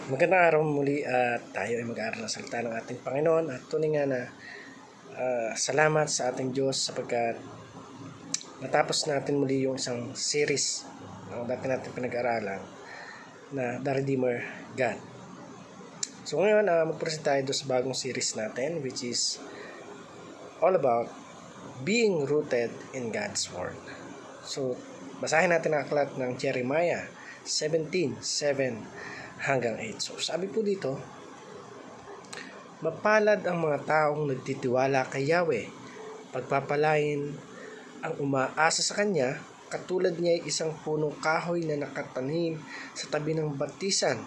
Magandang araw muli at tayo ay mag-aaral ng salita ng ating Panginoon at tunay nga na salamat sa ating Diyos sapagkat natapos natin muli yung isang series na dati natin pinag-aralan na The Redeemer God. So ngayon mag-present tayo sa bagong series natin which is all about being rooted in God's Word. So basahin natin ang aklat ng Jeremiah 17:7 hanggang 8. So sabi po dito, mapalad ang mga taong nagtitiwala kay Yahweh, pagpapalain ang umaasa sa Kanya, katulad niya ay isang punong kahoy na nakatanim sa tabi ng batisan.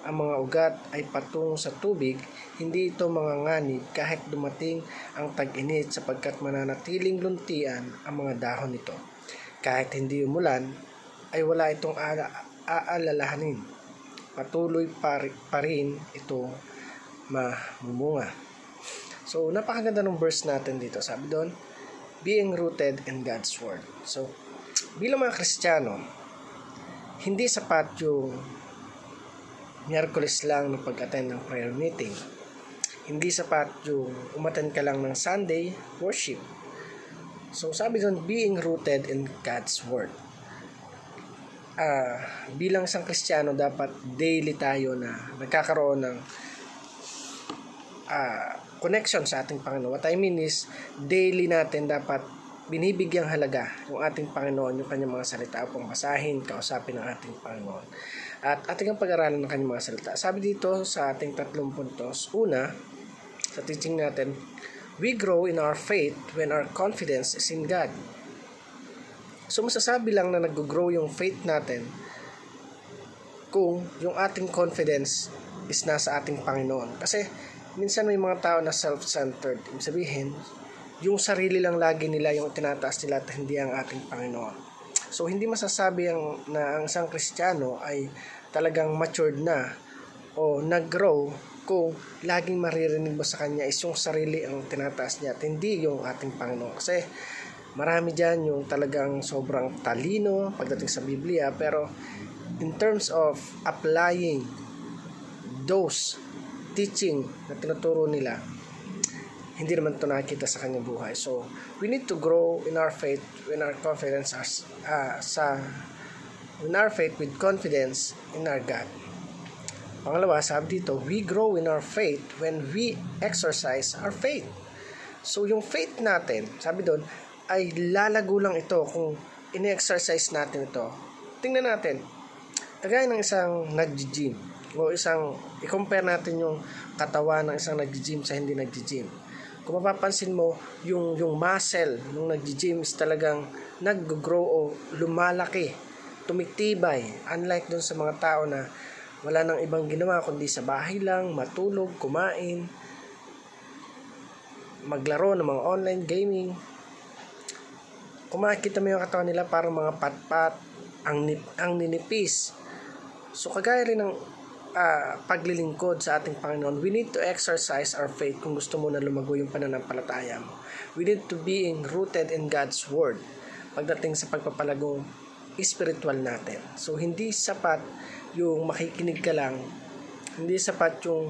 Ang mga ugat ay patungo sa tubig, hindi ito manganganib kahit dumating ang tag-init sapagkat mananatiling luntian ang mga dahon nito. Kahit hindi umulan, ay wala itong aalalahanin. Patuloy pa rin ito mamumunga. So, napakaganda ng verse natin dito. Sabi doon, being rooted in God's Word. So, bilang mga Kristiyano, hindi sapat yung Miyerkules lang ng pag-attend ng prayer meeting. Hindi sapat yung umattend ka lang ng Sunday worship. So, sabi doon, being rooted in God's Word. Bilang isang Kristiyano, dapat daily tayo na nagkakaroon ng connection sa ating Panginoon. What I mean is, daily natin dapat binibigyang halaga yung ating Panginoon, yung kanyang mga salita upang basahin, kausapin ng ating Panginoon. At ating ang pag-aralan ng kanyang mga salita. Sabi dito sa ating 3 puntos, una, sa teaching natin, we grow in our faith when our confidence is in God. So masasabi lang na nag-grow yung faith natin kung yung ating confidence is nasa ating Panginoon. Kasi minsan may mga tao na self-centered. Ibig sabihin, yung sarili lang lagi nila yung tinataas nila at hindi ang ating Panginoon. So hindi masasabi na ang isang Kristiyano ay talagang matured na o nag-grow kung laging maririnig mo sa kanya is yung sarili ang tinataas niya at hindi yung ating Panginoon. Kasi marami dyan yung talagang sobrang talino pagdating sa Biblia, pero in terms of applying those teaching na tinuturo nila, hindi naman ito nakikita sa kanyang buhay. So, we need to grow in our faith when our confidence in our faith with confidence in our God. Pangalawa, sabi dito, we grow in our faith when we exercise our faith. So, yung faith natin, sabi doon, ay lalago lang ito kung ini-exercise natin ito. Tingnan natin, kagaya ng isang nag-gym o i-compare natin yung katawan ng isang nag-gym sa hindi nag-gym. Kung mapapansin mo, yung muscle ng nag-gym is talagang nag-grow o lumalaki, tumitibay, unlike dun sa mga tao na wala nang ibang ginawa kundi sa bahay lang, matulog, kumain, maglaro ng mga online gaming. Kung makikita mo yung katawan nila, parang mga patpat, ang ninipis. So kagaya rin ng paglilingkod sa ating Panginoon, we need to exercise our faith kung gusto mo na lumago yung pananampalataya mo. We need to be rooted in God's Word pagdating sa pagpapalagong spiritual natin. So hindi sapat yung makikinig ka lang, hindi sapat yung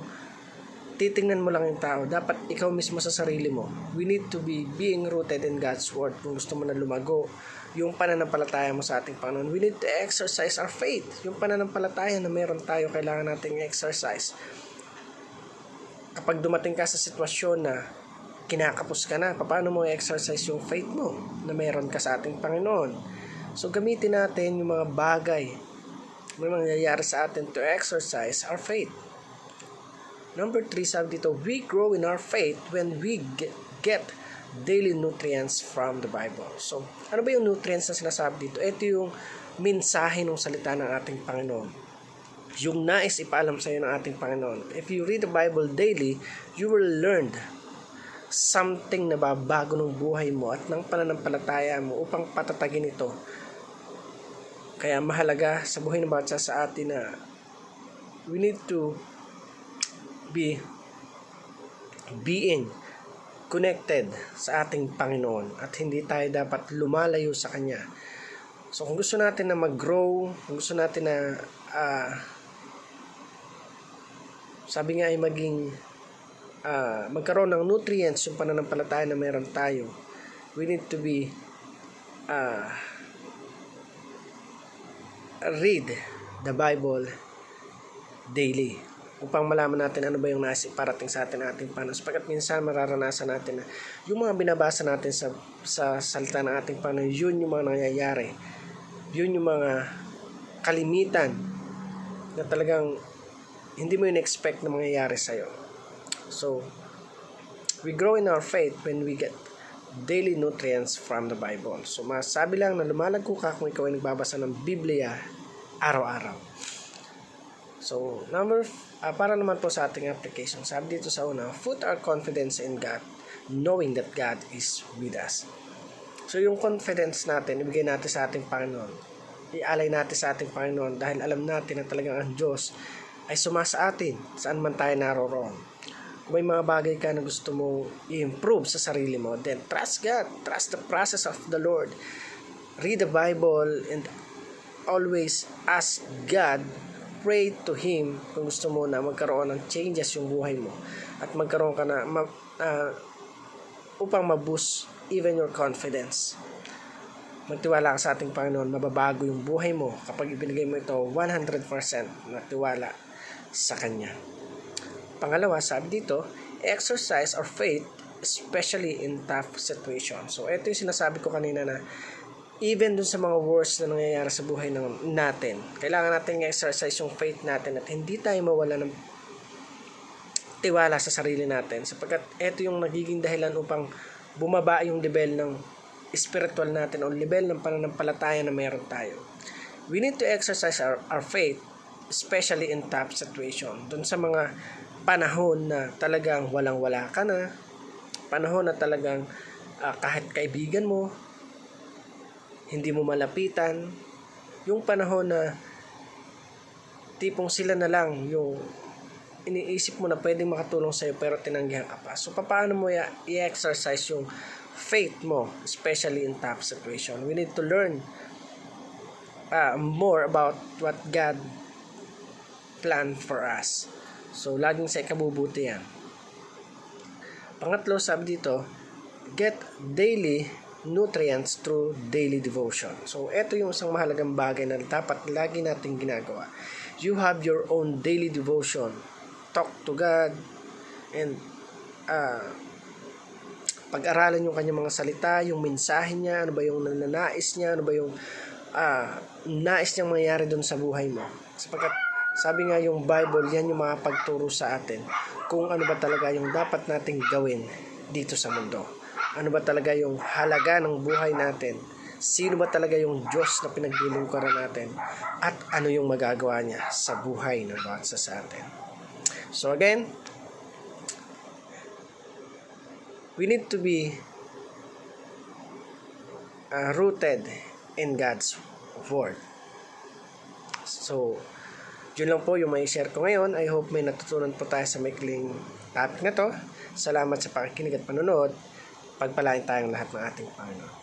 titingnan mo lang yung tao. Dapat ikaw mismo sa sarili mo. We need to be being rooted in God's Word. Kung gusto mo na lumago yung pananampalataya mo sa ating Panginoon, we need to exercise our faith. Yung pananampalataya na meron tayo, kailangan nating exercise. Kapag dumating ka sa sitwasyon na kinakapos ka na, paano mo i-exercise yung faith mo na meron ka sa ating Panginoon? So gamitin natin yung mga bagay na mangyayari sa atin to exercise our faith. Number 3, sabi dito, we grow in our faith when we get daily nutrients from the Bible. So, ano ba yung nutrients na sinasabi dito? Ito yung mensahe ng salita ng ating Panginoon. Yung nais ipaalam sa iyo ng ating Panginoon. If you read the Bible daily, you will learn something na babago ng buhay mo at ng pananampalataya mo upang patatagin ito. Kaya mahalaga sa buhay ng bawat isa sa atin na we need to being connected sa ating Panginoon at hindi tayo dapat lumalayo sa Kanya. So kung gusto natin na mag-grow, kung gusto natin na sabi nga ay magkaroon ng nutrients yung pananampalataya na meron tayo, we need to be read the Bible daily upang malaman natin ano ba yung nasa parating sa ating Panginoon. Sapagkat minsan mararanasan natin na yung mga binabasa natin sa salita ng ating Panginoon, yun yung mga nangyayari. Yun yung mga kalimitan na talagang hindi mo in-expect na mangyayari sa'yo. So, we grow in our faith when we get daily nutrients from the Bible. So, masabi lang na lumalagko ka kung ikaw ay nagbabasa ng Biblia araw-araw. So, para naman po sa ating application, sabi dito sa una, put our confidence in God, knowing that God is with us. So, yung confidence natin, ibigay natin sa ating Panginoon. Ialay natin sa ating Panginoon dahil alam natin na talagang ang Diyos ay sumasa atin saan man tayo naroroon. Kung may mga bagay ka na gusto mo i-improve sa sarili mo, then trust God. Trust the process of the Lord. Read the Bible and always ask God. Pray to Him kung gusto mo na magkaroon ng changes yung buhay mo at magkaroon ka na upang ma-boost even your confidence. Magtiwala ka sa ating Panginoon, mababago yung buhay mo kapag ibinigay mo ito 100% na tiwala sa Kanya. Pangalawa, sabi dito, exercise our faith especially in tough situations. So, ito yung sinasabi ko kanina na even dun sa mga worst na nangyayari sa buhay natin, kailangan natin i-exercise yung faith natin at hindi tayo mawala ng tiwala sa sarili natin sapagkat ito yung nagiging dahilan upang bumaba yung level ng spiritual natin o level ng pananampalataya na meron tayo. We need to exercise our faith especially in tough situation. Dun sa mga panahon na talagang walang-wala ka na, panahon na talagang kahit kaibigan mo hindi mo malapitan, yung panahon na tipong sila na lang yung iniisip mo na pwedeng makatulong sa'yo pero tinanggihan ka pa. So, paano mo i-exercise yung faith mo, especially in tough situation? We need to learn more about what God planned for us. So, laging sa ikabubuti yan. Pangatlo, sabi dito, get daily nutrients through daily devotion. So, ito yung isang mahalagang bagay na dapat lagi nating ginagawa. You have your own daily devotion. Talk to God and pag-aralan yung kanyang mga salita, yung mensahe niya, ano ba yung nananais niya, ano ba yung nais niyang mangyari doon sa buhay mo. Sapagkat sabi nga yung Bible, yan yung mga pagturo sa atin kung ano ba talaga yung dapat nating gawin dito sa mundo. Ano ba talaga yung halaga ng buhay natin? Sino ba talaga yung Diyos na pinaglilingkuran natin? At ano yung magagawa niya sa buhay ng bawat isa sa atin? So again, we need to be rooted in God's Word. So, yun lang po yung may share ko ngayon. I hope may natutunan po tayo sa maikling topic na to. Salamat sa pakikinig at panonood. Pagpalain tayong lahat ng ating Panginoon.